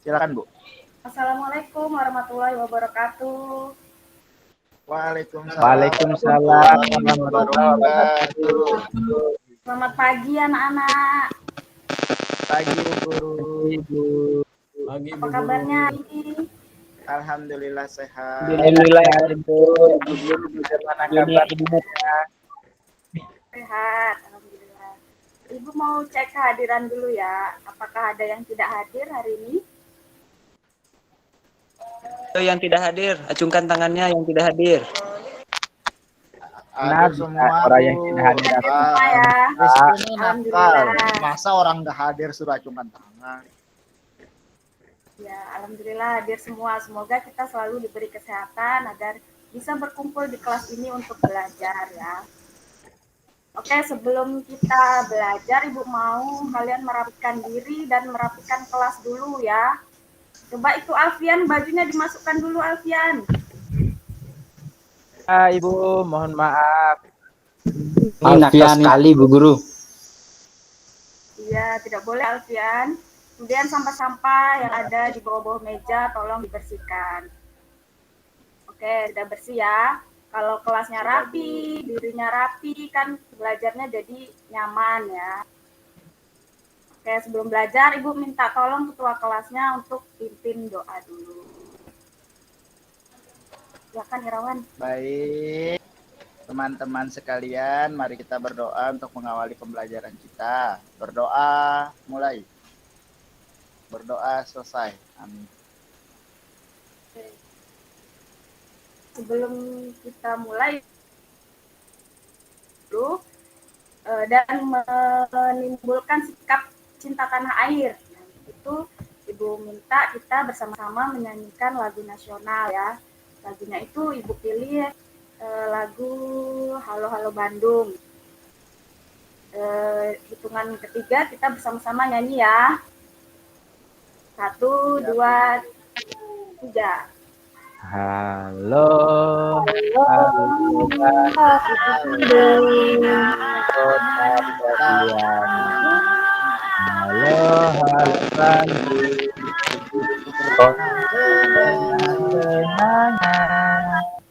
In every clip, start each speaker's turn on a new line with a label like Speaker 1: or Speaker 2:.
Speaker 1: Silakan, Bu.
Speaker 2: Assalamualaikum warahmatullahi wabarakatuh.
Speaker 1: Waalaikumsalam
Speaker 3: Waalaikumsalam
Speaker 1: warahmatullahi
Speaker 3: warahmatullahi
Speaker 1: wabarakatuh.
Speaker 3: wabarakatuh.
Speaker 2: Selamat pagi anak-anak.
Speaker 1: Pagi, Bu Guru.
Speaker 3: Ibu.
Speaker 4: Pagi
Speaker 2: Apa
Speaker 4: Bu
Speaker 2: kabarnya
Speaker 4: Guru.
Speaker 2: ini?
Speaker 1: Alhamdulillah sehat.
Speaker 3: Alhamdulillah Ibu. Bagaimana kabarnya?
Speaker 2: Sehat, alhamdulillah. Ibu mau cek kehadiran dulu ya. Apakah ada yang tidak hadir hari ini?
Speaker 5: Yang tidak hadir, acungkan tangannya yang tidak hadir.
Speaker 1: Ada semua,
Speaker 3: orang
Speaker 1: Bu.
Speaker 3: yang tidak hadir.
Speaker 2: Semua ya.
Speaker 1: Rizky ini nakal.
Speaker 2: Alhamdulillah.
Speaker 1: Masa orang nggak hadir suruh acungkan tangan?
Speaker 2: Ya, alhamdulillah hadir semua. Semoga kita selalu diberi kesehatan agar bisa berkumpul di kelas ini untuk belajar ya. Oke, sebelum kita belajar, Ibu mau kalian merapikan diri dan merapikan kelas dulu ya. Coba itu Alfian, bajunya dimasukkan dulu Alfian.
Speaker 3: Ibu, mohon maaf.
Speaker 4: Alfian sekali Bu Guru.
Speaker 2: Iya, tidak boleh Alfian. Kemudian sampah-sampah yang ada di bawah-bawah meja tolong dibersihkan. Oke, sudah bersih ya. Kalau kelasnya rapi, dirinya rapi, kan belajarnya jadi nyaman ya. Oke, sebelum belajar, Ibu minta tolong ketua kelasnya untuk pimpin doa dulu. Silakan Irawan.
Speaker 1: Baik, teman-teman sekalian, mari kita berdoa untuk mengawali pembelajaran kita. Berdoa, mulai. Berdoa, selesai. Amin.
Speaker 2: Sebelum kita mulai dulu dan menimbulkan sikap cinta tanah air. Nah, itu Ibu minta kita bersama-sama menyanyikan lagu nasional ya. Lagunya itu Ibu pilih lagu Halo Halo Bandung. Hitungan ketiga kita bersama-sama nyanyi ya. 1, 2, 3.
Speaker 3: Halo.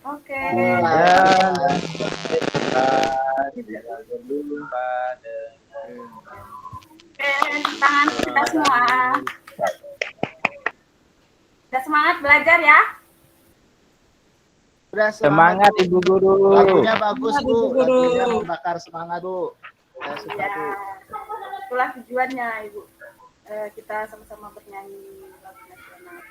Speaker 2: Oke. Tangan kita semua. Sudah semangat belajar ya?
Speaker 1: Sudah
Speaker 3: Semangat Ibu Guru.
Speaker 1: Lagunya bagus, Bu. Lagunya membakar semangat, Bu. Saya suka,
Speaker 2: Ya,
Speaker 1: Bu.
Speaker 2: itulah tujuannya Ibu. Kita sama-sama bernyanyi lagu nasional.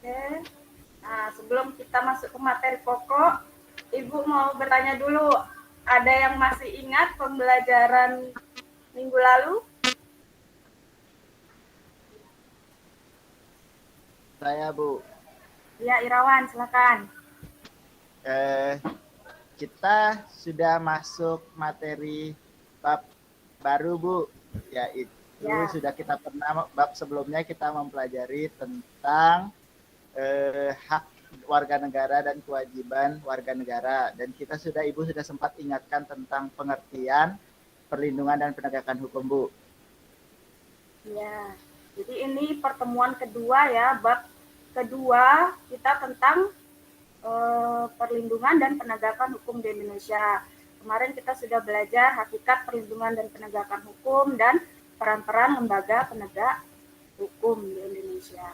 Speaker 2: Oke. Nah, sebelum kita masuk ke materi pokok, Ibu mau bertanya dulu. Ada yang masih ingat pembelajaran minggu lalu?
Speaker 1: Saya, Bu.
Speaker 2: Ya, Irawan, silakan.
Speaker 1: Kita sudah masuk materi bab baru, Bu, yaitu sudah kita pernah bab sebelumnya kita mempelajari tentang hak warga negara dan kewajiban warga negara, dan Ibu sudah sempat ingatkan tentang pengertian, perlindungan dan penegakan hukum, Bu.
Speaker 2: Ya, jadi ini pertemuan kedua ya, bab kedua kita tentang perlindungan dan penegakan hukum di Indonesia. Kemarin kita sudah belajar hakikat perlindungan dan penegakan hukum dan peran-peran lembaga penegak hukum di Indonesia.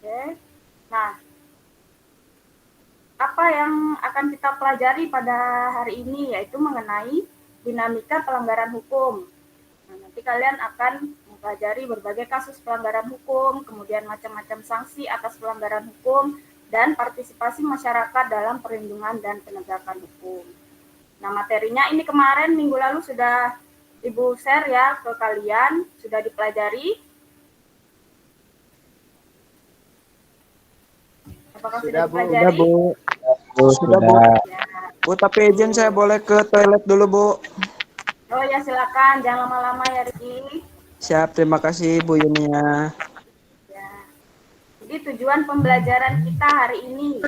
Speaker 2: Oke. Nah, apa yang akan kita pelajari pada hari ini yaitu mengenai dinamika pelanggaran hukum. Nah, nanti kalian akan mempelajari berbagai kasus pelanggaran hukum, kemudian macam-macam sanksi atas pelanggaran hukum, dan partisipasi masyarakat dalam perlindungan dan penegakan hukum. Nah, materinya ini kemarin minggu lalu sudah Ibu share ya ke kalian, sudah dipelajari. Apakah sudah dipelajari?
Speaker 3: Bu.
Speaker 5: Sudah, Bu. Bu, tapi izin saya boleh ke toilet dulu, Bu.
Speaker 2: Oh ya, silakan, jangan lama-lama ya, Riki.
Speaker 5: Siap, terima kasih Bu Yunia.
Speaker 2: Ya. Jadi tujuan pembelajaran kita hari ini.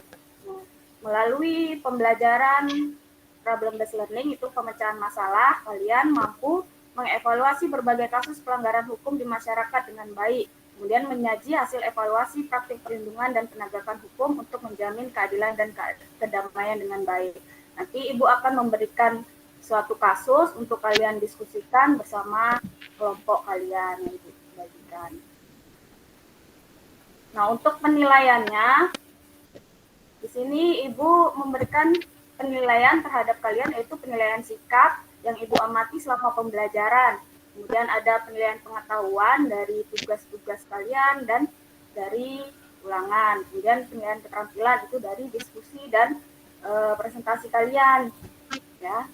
Speaker 2: Melalui pembelajaran problem-based learning itu pemecahan masalah, kalian mampu mengevaluasi berbagai kasus pelanggaran hukum di masyarakat dengan baik. Kemudian menyaji hasil evaluasi praktik perlindungan dan penegakan hukum untuk menjamin keadilan dan kedamaian dengan baik. Nanti Ibu akan memberikan suatu kasus untuk kalian diskusikan bersama kelompok kalian yang dibagikan. Nah, untuk penilaiannya, di sini Ibu memberikan penilaian terhadap kalian, yaitu penilaian sikap yang Ibu amati selama pembelajaran. Kemudian ada penilaian pengetahuan dari tugas-tugas kalian dan dari ulangan. Kemudian penilaian keterampilan itu dari diskusi dan presentasi kalian. Ya.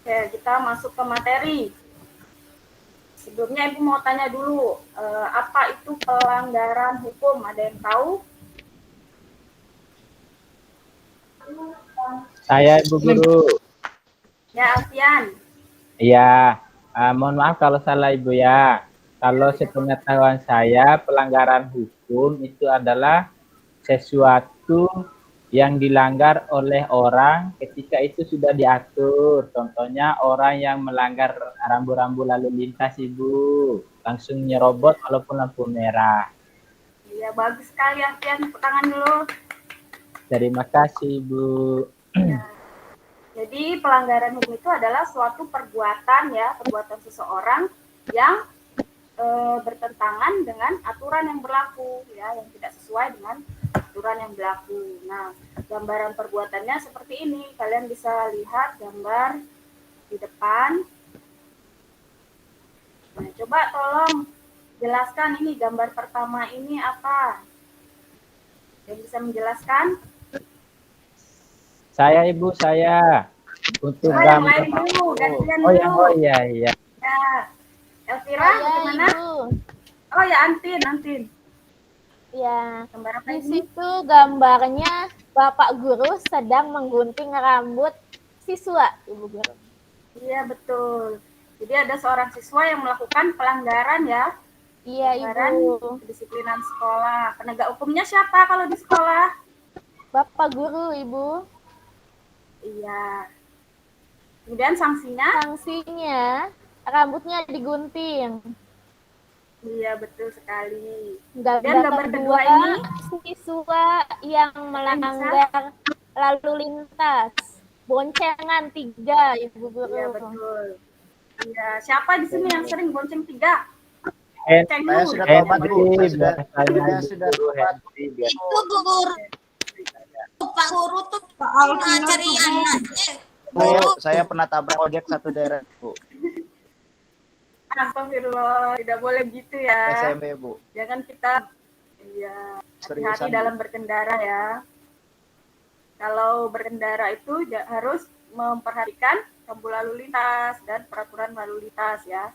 Speaker 2: Oke, kita masuk ke materi. Sebelumnya Ibu mau tanya dulu, apa itu pelanggaran hukum? Ada yang tahu?
Speaker 3: Saya Ibu Guru.
Speaker 2: Ya, Alfian.
Speaker 3: Iya, mohon maaf kalau salah Ibu ya. Kalau sepengetahuan saya, pelanggaran hukum itu adalah sesuatu yang dilanggar oleh orang ketika itu sudah diatur. Contohnya orang yang melanggar rambu-rambu lalu lintas, Ibu. Langsung nyerobot walaupun lampu merah.
Speaker 2: Iya, bagus sekali Alfian. Tepuk tangan dulu.
Speaker 3: Terima kasih, Ibu.
Speaker 2: Ya. Jadi pelanggaran hukum itu adalah suatu perbuatan ya, perbuatan seseorang yang bertentangan dengan aturan yang berlaku ya, yang tidak sesuai dengan aturan yang berlaku. Nah, gambaran perbuatannya seperti ini. Kalian bisa lihat gambar di depan. Nah, coba tolong jelaskan ini gambar pertama ini apa? Yang bisa menjelaskan?
Speaker 3: Saya Ibu, saya untuk
Speaker 2: yang
Speaker 3: gambar.
Speaker 2: lain dulu, gantian
Speaker 3: Oh
Speaker 2: dulu.
Speaker 3: iya.
Speaker 2: Ya, Elvira, bagaimana?
Speaker 6: Ibu.
Speaker 2: Oh ya, Antin.
Speaker 6: Ya,
Speaker 2: Gambar apa
Speaker 6: di
Speaker 2: ini?
Speaker 6: situ gambarnya Bapak Guru sedang menggunting rambut siswa, Ibu Guru.
Speaker 2: Iya, betul. Jadi ada seorang siswa yang melakukan pelanggaran ya.
Speaker 6: Iya,
Speaker 2: Pelanggaran
Speaker 6: Ibu.
Speaker 2: kedisiplinan sekolah. Penegak hukumnya siapa kalau di sekolah?
Speaker 6: Bapak Guru, Ibu.
Speaker 2: Iya. Kemudian sanksinya?
Speaker 6: Sanksinya rambutnya digunting.
Speaker 2: Iya, betul sekali.
Speaker 6: Gambar
Speaker 2: kedua
Speaker 6: kedua
Speaker 2: ini?
Speaker 6: siswa yang melanggar lalu lintas. Boncengan 3, Ibu Guru.
Speaker 2: Iya, betul. Iya, siapa di sini yang sering bonceng 3?
Speaker 1: Saya sudah tobat, Bu. Saya sudah tobat.
Speaker 7: Itu guru Pak Guru tuh ngajari anaknya.
Speaker 1: Saya pernah tabrak ojek satu daerah, Bu.
Speaker 2: Astagfirullah, tidak boleh gitu ya.
Speaker 1: SMP, Bu.
Speaker 2: Jangan kita hati-hati dalam berkendara ya. Kalau berkendara itu harus memperhatikan rambu lalu lintas dan peraturan lalu lintas ya.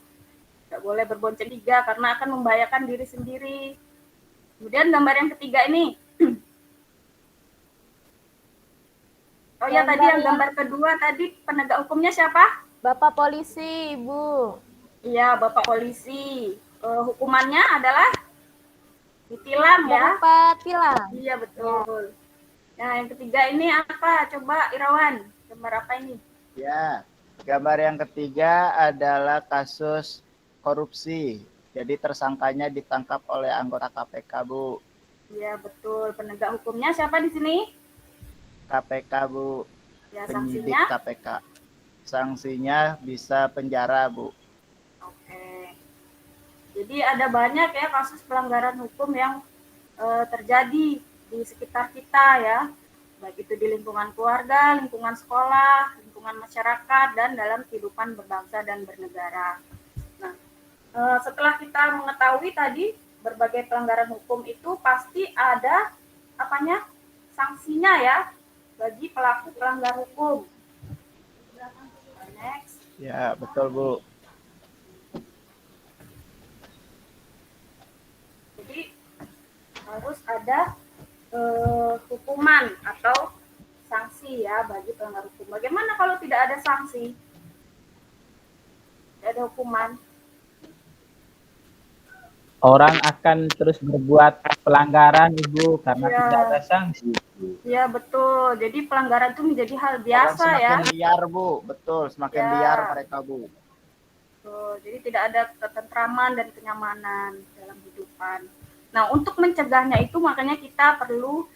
Speaker 2: Tidak boleh berbonceng 3 karena akan membahayakan diri sendiri. Kemudian gambar yang ketiga ini. Oh ya, tadi yang gambar kedua tadi penegak hukumnya siapa?
Speaker 6: Bapak polisi, Ibu.
Speaker 2: Iya, Bapak polisi. Hukumannya adalah ditilang ya.
Speaker 6: Bapak tilang.
Speaker 2: Iya, betul. Nah, yang ketiga ini apa? Coba Irawan, gambar apa ini?
Speaker 1: Ya, gambar yang ketiga adalah kasus korupsi. Jadi tersangkanya ditangkap oleh anggota KPK, Bu.
Speaker 2: Iya, betul. Penegak hukumnya siapa di sini?
Speaker 1: KPK, Bu.
Speaker 2: Ya,
Speaker 1: Penyidik
Speaker 2: sanksinya?
Speaker 1: KPK. Sanksinya bisa penjara, Bu.
Speaker 2: Oke. Jadi ada banyak ya kasus pelanggaran hukum yang terjadi di sekitar kita ya. Baik itu di lingkungan keluarga, lingkungan sekolah, lingkungan masyarakat, dan dalam kehidupan berbangsa dan bernegara. Nah, setelah kita mengetahui tadi berbagai pelanggaran hukum itu pasti ada sanksinya ya bagi pelaku pelanggar hukum. Next.
Speaker 1: Ya, betul, Bu.
Speaker 2: Jadi harus ada hukuman atau sanksi ya bagi pelanggar hukum. Bagaimana kalau tidak ada sanksi? Tidak ada hukuman.
Speaker 3: orang akan terus berbuat pelanggaran Ibu karena
Speaker 2: Iya.
Speaker 3: tidak ada sanksi.
Speaker 2: Iya betul. Jadi pelanggaran itu menjadi hal
Speaker 1: Orang
Speaker 2: biasa ya.
Speaker 1: semakin liar, Bu. Betul, semakin
Speaker 2: Ya.
Speaker 1: liar mereka, Bu.
Speaker 2: Betul. Jadi tidak ada ketentraman dan kenyamanan dalam kehidupan. Nah, untuk mencegahnya itu makanya kita perlu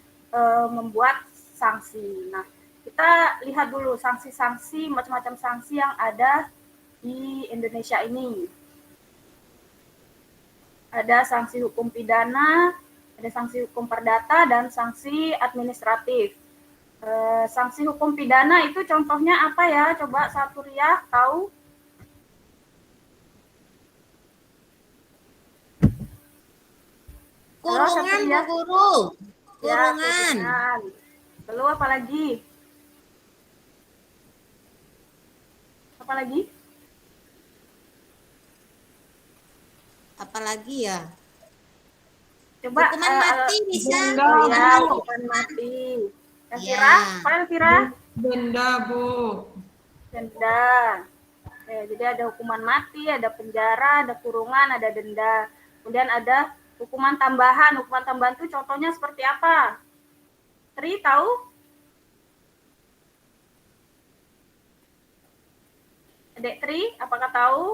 Speaker 2: membuat sanksi. Nah, kita lihat dulu sanksi-sanksi, macam-macam sanksi yang ada di Indonesia ini. Ada sanksi hukum pidana, ada sanksi hukum perdata, dan sanksi administratif. Sanksi hukum pidana itu contohnya apa ya? Coba Saturiah tahu?
Speaker 7: Kurungan, Bu
Speaker 2: ya.
Speaker 7: Guru.
Speaker 2: Ya,
Speaker 7: Kurungan.
Speaker 2: kurungan. Lalu apa lagi? Apa lagi?
Speaker 7: Apalagi ya?
Speaker 2: Coba
Speaker 7: Hukuman mati bisa.
Speaker 2: oh ya, hukuman mati. Elvira,
Speaker 7: Ya.
Speaker 2: apa Elvira?
Speaker 8: Denda, Bu.
Speaker 2: Denda. Oke, jadi ada hukuman mati, ada penjara, ada kurungan, ada denda. Kemudian ada hukuman tambahan. Hukuman tambahan itu contohnya seperti apa? Tri tahu? Adik Tri, apakah tahu?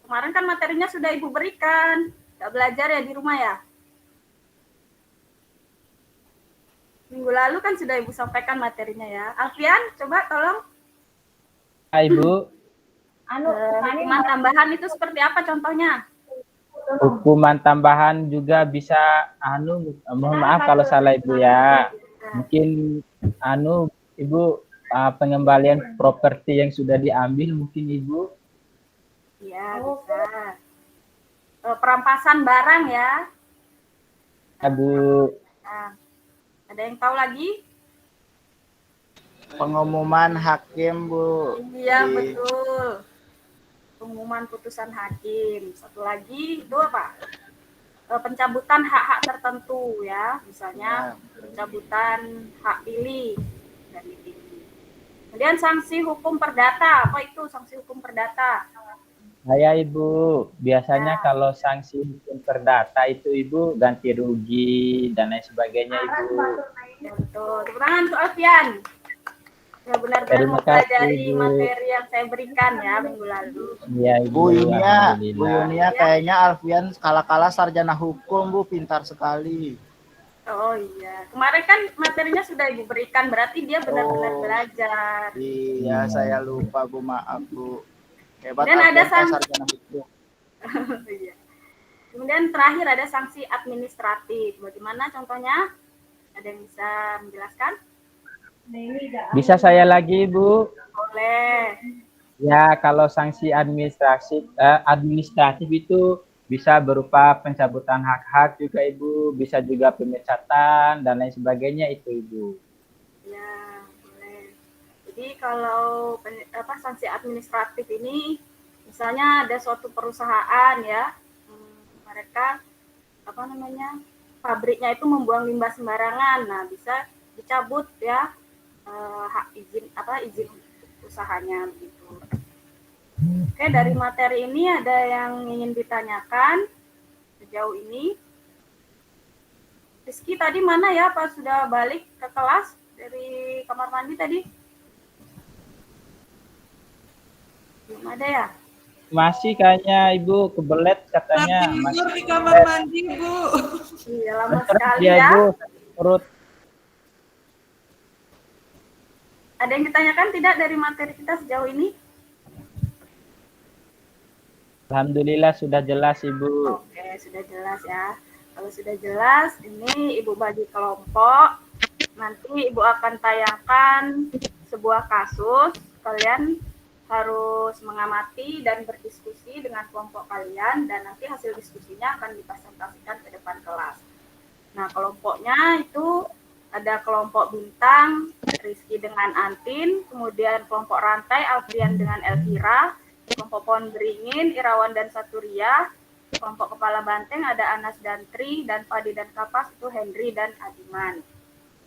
Speaker 2: Kemarin kan materinya sudah Ibu berikan. Nggak belajar ya di rumah ya? Minggu lalu kan sudah Ibu sampaikan materinya ya. Alfian, coba tolong.
Speaker 3: Ibu,
Speaker 2: Hukuman tambahan itu seperti apa contohnya?
Speaker 3: hukuman tambahan juga bisa mohon maaf kalau salah Ibu ya. Mungkin Ibu pengembalian properti yang sudah diambil mungkin Ibu.
Speaker 2: Iya, bisa. Perampasan barang ya.
Speaker 3: Bu.
Speaker 2: Nah, ada yang tahu lagi?
Speaker 1: Pengumuman hakim, Bu.
Speaker 2: Iya,
Speaker 1: Di-
Speaker 2: betul. Pengumuman putusan hakim. Satu lagi itu apa? Pencabutan hak-hak tertentu ya. Misalnya pencabutan hak pilih dan dipilih. Kemudian sanksi hukum perdata. Apa itu sanksi hukum perdata?
Speaker 3: Saya Ibu, biasanya kalau sanksi hukum perdata itu Ibu ganti rugi dan lain sebagainya Ibu.
Speaker 2: Betul. Tepuk tangan untuk Alfian. Ya, benar-benar
Speaker 3: Terima
Speaker 2: mempelajari
Speaker 3: kasih, Bu.
Speaker 2: materi yang saya berikan ya minggu lalu.
Speaker 3: Iya Ibu.
Speaker 1: Bu Yunia,
Speaker 3: Alhamdulillah.
Speaker 1: Bu Yunia kayaknya Alfian kala-kala sarjana hukum, Bu, pintar sekali.
Speaker 2: Oh iya, kemarin kan materinya sudah Ibu berikan, berarti dia benar-benar
Speaker 1: Oh.
Speaker 2: belajar.
Speaker 1: Iya, saya lupa, Bu, maaf, Bu. Hebat
Speaker 2: Dan ada
Speaker 1: Alfian sarjana hukum.
Speaker 2: Iya. Kemudian terakhir ada sanksi administratif. Bagaimana contohnya? Ada yang bisa menjelaskan?
Speaker 3: Bisa saya lagi Ibu?
Speaker 2: Boleh.
Speaker 3: Ya, kalau sanksi administratif itu bisa berupa pencabutan hak-hak juga Ibu, bisa juga pemecatan dan lain sebagainya itu Ibu.
Speaker 2: Ya, boleh. Jadi kalau sanksi administratif ini, misalnya ada suatu perusahaan ya, mereka pabriknya itu membuang limbah sembarangan, nah bisa dicabut ya hak izin usahanya begitu. Oke, dari materi ini ada yang ingin ditanyakan sejauh ini? Rizky tadi mana ya, pas sudah balik ke kelas dari kamar mandi tadi? Belum ada ya?
Speaker 3: Masih kayaknya Ibu kebelet katanya.
Speaker 8: Tidur
Speaker 3: Masih
Speaker 8: di kamar mandi, Bu.
Speaker 2: Iya, lama
Speaker 3: Bentar,
Speaker 2: sekali
Speaker 3: ya,
Speaker 2: ya.
Speaker 3: Ibu. Perut.
Speaker 2: Ada yang ditanyakan tidak dari materi kita sejauh ini?
Speaker 3: Alhamdulillah sudah jelas Ibu.
Speaker 2: Oke, sudah jelas ya. Kalau sudah jelas, ini Ibu bagi kelompok. Nanti Ibu akan tayangkan sebuah kasus. Kalian harus mengamati dan berdiskusi dengan kelompok kalian. Dan nanti hasil diskusinya akan dipresentasikan ke depan kelas. Nah, kelompoknya itu ada kelompok bintang, Rizky dengan Antin. Kemudian kelompok rantai, Alfian dengan Elvira. Kelompok pohon beringin, Irawan dan Saturia. Kelompok kepala banteng ada Anas dan Tri, dan Padi dan Kapas itu Henry dan Adiman.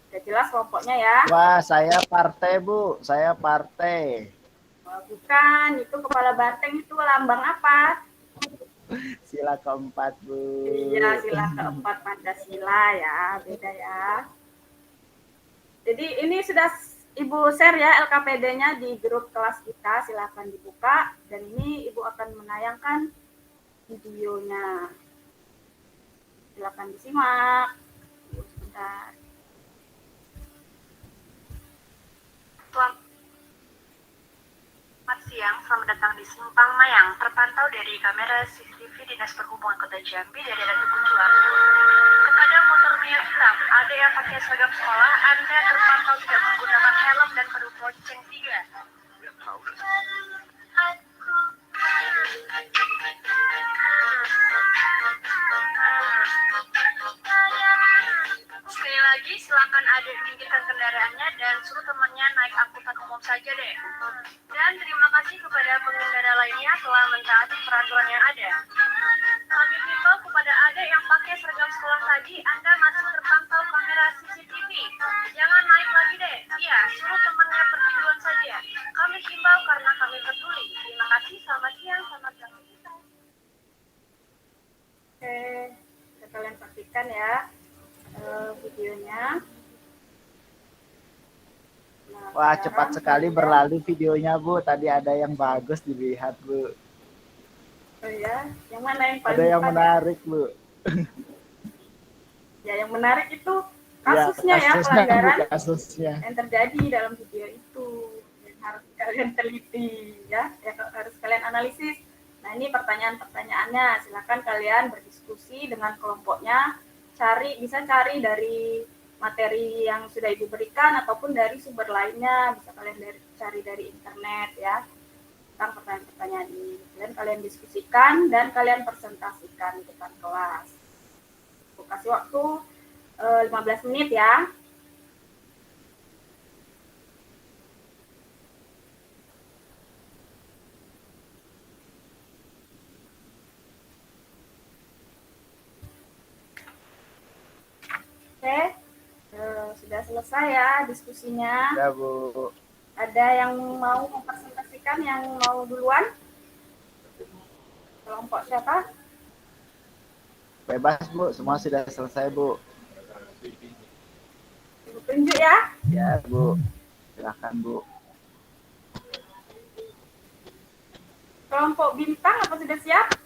Speaker 2: Sudah jelas kelompoknya ya?
Speaker 1: Wah, saya partai, Bu. Saya partai.
Speaker 2: Bukan, itu kepala banteng itu lambang apa?
Speaker 1: Sila keempat, Bu.
Speaker 2: Iya, sila keempat Pancasila ya, beda ya. Jadi ini sudah Ibu share ya LKPD-nya di grup kelas kita, silakan dibuka. Dan ini Ibu akan menayangkan videonya. Silakan disimak. Sebentar.
Speaker 9: Selamat siang, selamat datang di Simpang Mayang. Terpantau dari kamera CCTV Dinas Perhubungan Kota Jambi dari arah Tujuan. Kepada motor Mia hitam, ada yang pakai seragam sekolah, Anda terpantau tidak menggunakan helm dan perlu lonceng 3. Sekali lagi, silakan adik minggirkan kendaraannya dan suruh temannya naik angkutan umum saja deh. Dan terima kasih kepada pengendara lainnya telah mentaati peraturan yang ada. Kami himbau kepada adik yang pakai seragam sekolah tadi, Anda masih terpantau kamera CCTV. Jangan naik lagi deh. Iya, suruh temannya pergi duluan saja. Kami himbau karena kami peduli. Terima kasih, selamat siang, selamat beraktivitas.
Speaker 2: Oke, bisa kalian saksikan ya videonya. Nah,
Speaker 1: Wah,
Speaker 2: sekarang
Speaker 1: cepat sekali
Speaker 2: kalian-
Speaker 1: berlalu videonya, Bu. Tadi ada yang bagus dilihat, Bu.
Speaker 2: Oh ya, yang mana yang paling
Speaker 1: Ada yang
Speaker 2: depan ya?
Speaker 1: menarik, Bu.
Speaker 2: Ya, yang menarik itu
Speaker 1: Ya,
Speaker 2: kasusnya ya,
Speaker 1: Bu,
Speaker 2: pelanggaran
Speaker 1: kasusnya.
Speaker 2: yang terjadi dalam video itu. Yang harus kalian teliti ya, yang harus kalian analisis. Nah, ini pertanyaan-pertanyaannya. Silakan kalian berdiskusi dengan kelompoknya. Bisa cari dari materi yang sudah Ibu berikan ataupun dari sumber lainnya. Bisa kalian cari dari internet ya. Tentang pertanyaan-pertanyaan ini. Kalian diskusikan dan kalian presentasikan di depan kelas. Aku kasih waktu 15 menit ya. Oke, sudah selesai ya diskusinya.
Speaker 1: Ya, Bu.
Speaker 2: Ada yang mau mempresentasikan, yang mau duluan? Kelompok siapa?
Speaker 1: Bebas, Bu. Semua sudah selesai, Bu.
Speaker 2: Ibu tunjuk ya.
Speaker 1: Ya, Bu. Silakan, Bu.
Speaker 2: Kelompok bintang apa sudah siap?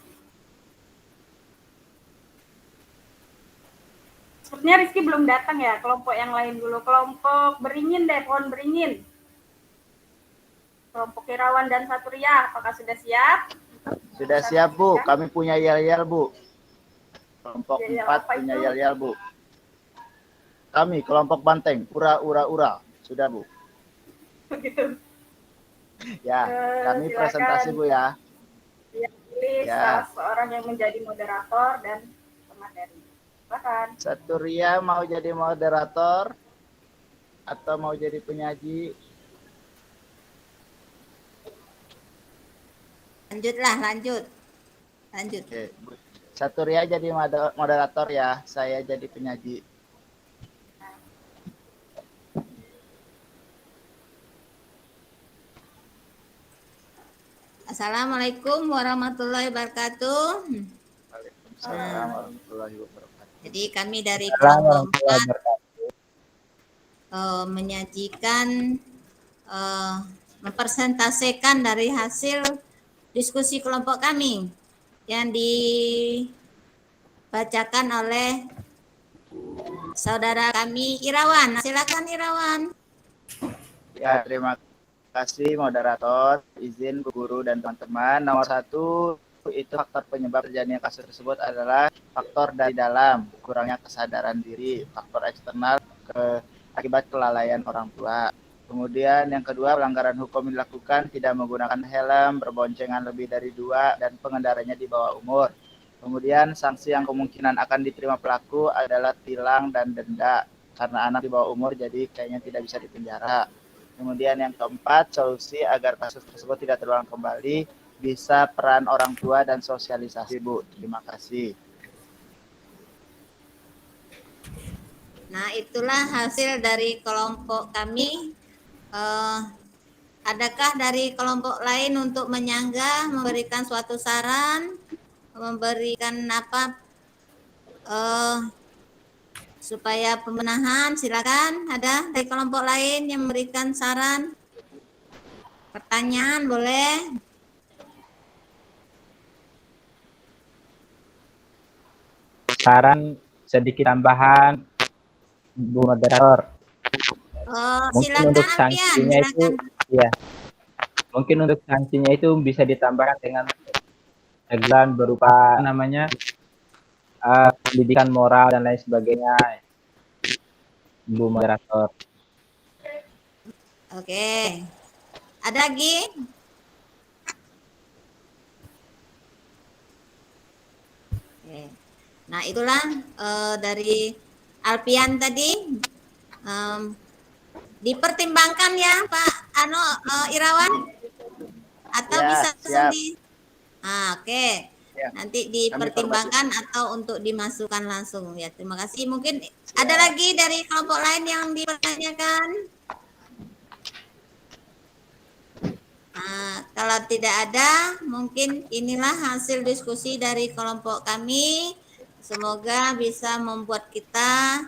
Speaker 2: Sepertinya Rizky belum datang ya. Kelompok yang lain dulu. Kelompok beringin deh, pohon beringin. Kelompok Irawan dan Saturia, apakah sudah siap?
Speaker 1: Sudah siap, Bu. Kami punya yel-yel, Bu. Kelompok
Speaker 2: Yel-yel
Speaker 1: 4
Speaker 2: apa
Speaker 1: punya
Speaker 2: itu?
Speaker 1: yel-yel, Bu. Kami, kelompok Banteng. Ura, ura, ura. Sudah, Bu.
Speaker 2: Begitu.
Speaker 1: Ya, kami
Speaker 2: Silakan.
Speaker 1: presentasi, Bu, ya.
Speaker 2: Ya, pilih
Speaker 1: Ya.
Speaker 2: salah seorang yang menjadi moderator dan pemateri. Silakan.
Speaker 1: Saturia mau jadi moderator atau mau jadi penyaji?
Speaker 7: Lanjut.
Speaker 1: Oke, Bu. Saturia jadi moderator ya, saya jadi penyaji.
Speaker 7: Assalamualaikum warahmatullahi wabarakatuh.
Speaker 1: Waalaikumsalam warahmatullahi wabarakatuh.
Speaker 7: Jadi kami dari kelompok 4 menyajikan, mempresentasikan dari hasil diskusi kelompok kami yang dibacakan oleh saudara kami Irawan. Silakan Irawan.
Speaker 1: Ya, terima kasih moderator. Izin Bu Guru dan teman-teman. Nomor 1 itu faktor penyebab terjadinya kasus tersebut adalah faktor dari dalam, kurangnya kesadaran diri, faktor eksternal akibat kelalaian orang tua. Kemudian yang kedua, pelanggaran hukum dilakukan tidak menggunakan helm, berboncengan lebih dari 2, dan pengendaranya di bawah umur. Kemudian sanksi yang kemungkinan akan diterima pelaku adalah tilang dan denda, karena anak di bawah umur jadi kayaknya tidak bisa dipenjara. Kemudian yang keempat, solusi agar kasus tersebut tidak terulang kembali, bisa peran orang tua dan sosialisasi, Bu. Terima kasih.
Speaker 7: Nah, itulah hasil dari kelompok kami. Adakah dari kelompok lain untuk menyanggah, memberikan suatu saran? memberikan apa supaya pembenahan? Silakan, ada dari kelompok lain yang memberikan saran, pertanyaan boleh.
Speaker 3: Saran sedikit tambahan, Bu Moderator. Mungkin
Speaker 7: Silakan
Speaker 3: untuk
Speaker 7: Alfian,
Speaker 3: sanksinya itu,
Speaker 7: silakan.
Speaker 3: ya, mungkin untuk sanksinya itu bisa ditambahkan dengan teguran berupa namanya pendidikan moral dan lain sebagainya, Bu Moderator.
Speaker 7: Oke, ada lagi? Oke. Nah, itulah dari Alfian tadi. Dipertimbangkan ya Pak Irawan, atau
Speaker 1: Ya,
Speaker 7: bisa langsung
Speaker 1: siap.
Speaker 7: Oke.
Speaker 1: Ya.
Speaker 7: Nanti dipertimbangkan atau untuk dimasukkan langsung ya. Terima kasih. Mungkin ada lagi dari kelompok lain yang dipertanyakan? Kalau tidak ada, mungkin inilah hasil diskusi dari kelompok kami. Semoga bisa membuat kita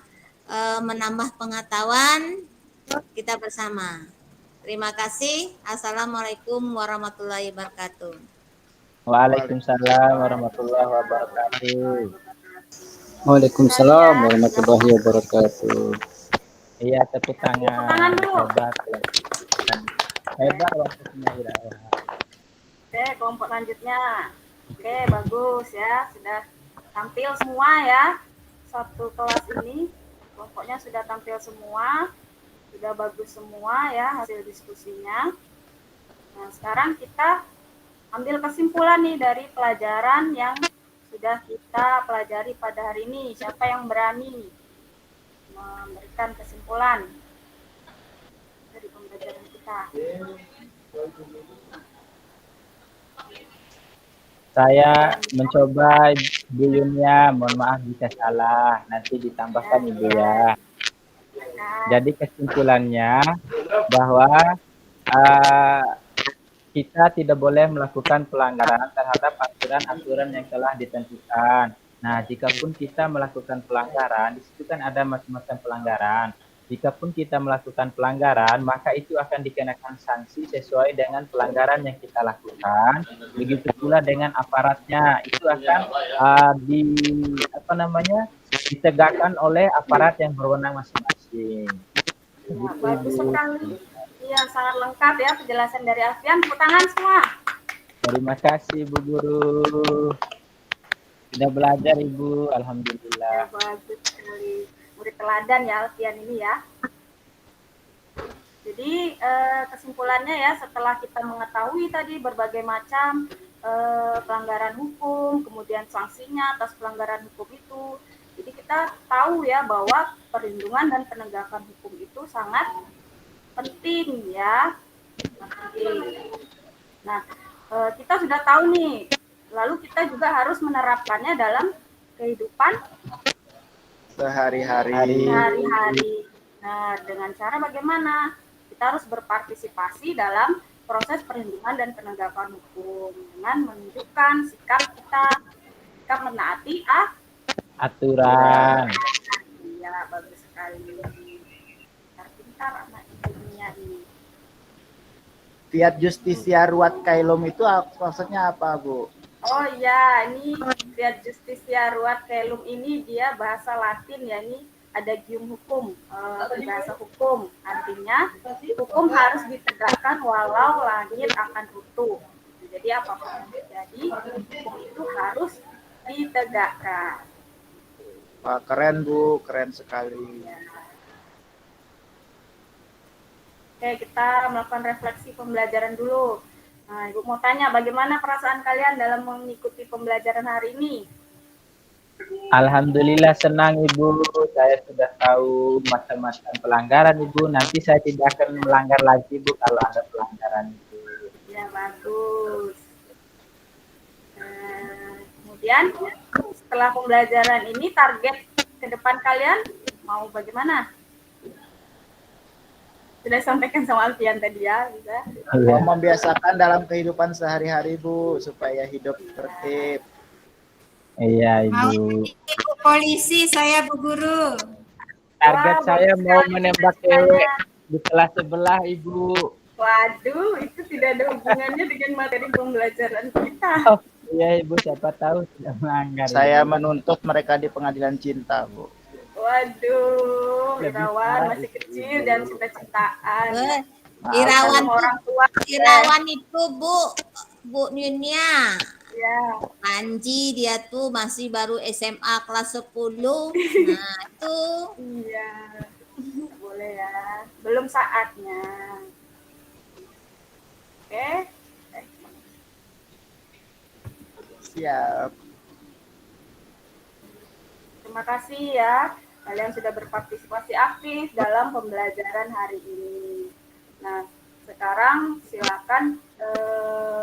Speaker 7: menambah pengetahuan kita bersama. Terima kasih. Assalamualaikum warahmatullahi wabarakatuh.
Speaker 3: Waalaikumsalam warahmatullahi wabarakatuh.
Speaker 4: Waalaikumsalam warahmatullahi wabarakatuh.
Speaker 3: Iya, tepuk tangan.
Speaker 2: Tangan dulu.
Speaker 3: Hebat. Hebat waktunya Irawan.
Speaker 2: Oke, kelompok selanjutnya. Oke, bagus ya. Sudah tampil semua ya. Satu kelas ini kelompoknya sudah tampil semua. Sudah bagus semua ya hasil diskusinya. Nah, sekarang kita ambil kesimpulan nih dari pelajaran yang sudah kita pelajari pada hari ini. Siapa yang berani memberikan kesimpulan dari pembelajaran kita?
Speaker 3: Saya mencoba, Bu Yunia, mohon maaf jika salah, nanti ditambahkan Ibu ya. Jadi kesimpulannya bahwa kita tidak boleh melakukan pelanggaran terhadap aturan-aturan yang telah ditentukan. Nah, jikapun kita melakukan pelanggaran, di situ kan ada macam-macam pelanggaran. Jikapun kita melakukan pelanggaran, maka itu akan dikenakan sanksi sesuai dengan pelanggaran yang kita lakukan. Begitu pula dengan aparatnya, itu akan ditegakkan oleh aparat yang berwenang masing-masing.
Speaker 2: Bagus sekali. Iya, sangat lengkap ya penjelasan dari Alfian. Tepuk tangan semua.
Speaker 3: Terima kasih Bu Guru. Sudah belajar Ibu, alhamdulillah.
Speaker 2: Ya, bagus sekali. Murid teladan ya Alfian ini ya. Jadi kesimpulannya ya, setelah kita mengetahui tadi berbagai macam pelanggaran hukum, kemudian sanksinya atas pelanggaran hukum itu, jadi kita tahu ya bahwa perlindungan dan penegakan hukum itu sangat penting ya. Nah, kita sudah tahu nih, lalu kita juga harus menerapkannya dalam kehidupan
Speaker 1: Sehari-hari.
Speaker 2: Nah, dengan cara bagaimana? Kita harus berpartisipasi dalam proses perlindungan dan penegakan hukum dengan menunjukkan sikap menaati
Speaker 3: aturan.
Speaker 2: Iya, bagus sekali. Pintar anak ibunya ini.
Speaker 1: Fiat Justitia Ruat Caelum itu maksudnya apa, Bu?
Speaker 2: Oh iya, ini Fiat Justitia Ruat Caelum ini dia bahasa Latin ya, ini adagium hukum, bahasa hukum. Artinya hukum harus ditegakkan walau langit akan runtuh. Jadi apapun yang terjadi, hukum itu harus ditegakkan.
Speaker 1: Wah, keren Bu, keren sekali.
Speaker 2: Oke, kita melakukan refleksi pembelajaran dulu. Nah, Ibu mau tanya, bagaimana perasaan kalian dalam mengikuti pembelajaran hari ini?
Speaker 3: Alhamdulillah senang Ibu, saya sudah tahu macam-macam pelanggaran Ibu. Nanti saya tidak akan melanggar lagi Bu kalau ada pelanggaran itu.
Speaker 2: Ya, bagus. Kemudian setelah pembelajaran ini target ke depan kalian mau bagaimana? Sudah sampaikan sama Alfian tadi ya, bisa.
Speaker 1: Mau membiasakan dalam kehidupan sehari-hari Bu supaya hidup tertib.
Speaker 3: Iya,
Speaker 7: Mau
Speaker 3: Ibu.
Speaker 7: jadi polisi saya, Bu Guru.
Speaker 3: Target
Speaker 2: Wah,
Speaker 3: saya
Speaker 2: bagus
Speaker 3: mau
Speaker 2: sekali
Speaker 3: menembak
Speaker 2: cita-citanya.
Speaker 3: cewek di kelas sebelah, Ibu.
Speaker 2: Waduh, itu tidak ada hubungannya dengan materi pembelajaran kita.
Speaker 3: Oh, iya, Ibu, siapa tahu tidak melanggar.
Speaker 1: Saya
Speaker 3: Ibu.
Speaker 1: menuntut mereka di pengadilan cinta, Bu.
Speaker 2: Waduh,
Speaker 3: Lebih
Speaker 2: Irawan
Speaker 3: parah
Speaker 2: masih
Speaker 3: itu,
Speaker 2: kecil
Speaker 3: Ibu.
Speaker 2: dan cita-citaan.
Speaker 7: Eh,
Speaker 1: Maaf,
Speaker 7: Irawan
Speaker 2: Sama
Speaker 7: tuh,
Speaker 2: orang tua.
Speaker 7: Irawan itu Bu Ninia.
Speaker 2: Ya,
Speaker 7: Panji dia tuh masih baru SMA kelas 10. Nah, itu
Speaker 2: iya. Nggak boleh ya. Belum saatnya. Oke.
Speaker 1: siap.
Speaker 2: Terima kasih ya. Kalian sudah berpartisipasi aktif dalam pembelajaran hari ini. Nah, sekarang silakan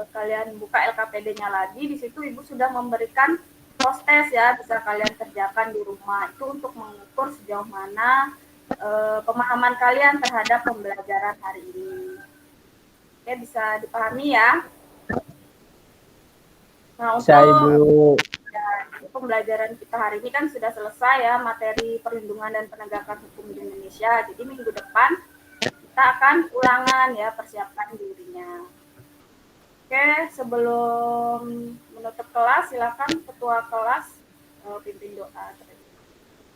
Speaker 2: kalian buka LKPD-nya lagi. Di situ Ibu sudah memberikan proses ya, bisa kalian kerjakan di rumah. Itu untuk mengukur sejauh mana pemahaman kalian terhadap pembelajaran hari ini. Oke, bisa dipahami ya. Nah,
Speaker 3: Bisa, Ibu.
Speaker 2: pembelajaran kita hari ini kan sudah selesai ya, materi perlindungan dan penegakan hukum di Indonesia. Jadi minggu depan kita akan ulangan ya, persiapkan dirinya. Oke, sebelum menutup kelas, silakan ketua kelas pimpin doa.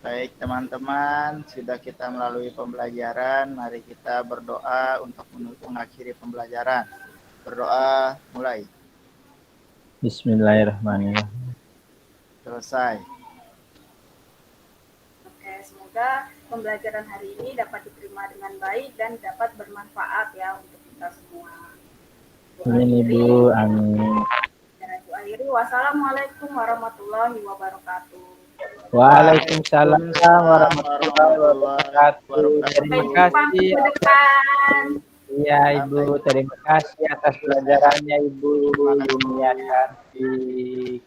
Speaker 1: Baik, teman-teman, sudah kita melalui pembelajaran. Mari kita berdoa untuk mengakhiri pembelajaran. Berdoa mulai.
Speaker 3: Bismillahirrahmanirrahim.
Speaker 1: Selesai.
Speaker 2: Oke, semoga pembelajaran hari ini dapat diterima dengan baik dan dapat bermanfaat ya untuk kita semua.
Speaker 3: Amin, Ibu. Amin.
Speaker 2: Ibu akhiri, wassalamualaikum warahmatullahi wabarakatuh.
Speaker 3: Waalaikumsalam warahmatullahi wabarakatuh. Terima kasih.
Speaker 2: Minggu depan.
Speaker 3: Iya, Ibu. Terima kasih atas pelajarannya, Ibu. Dunia cantik.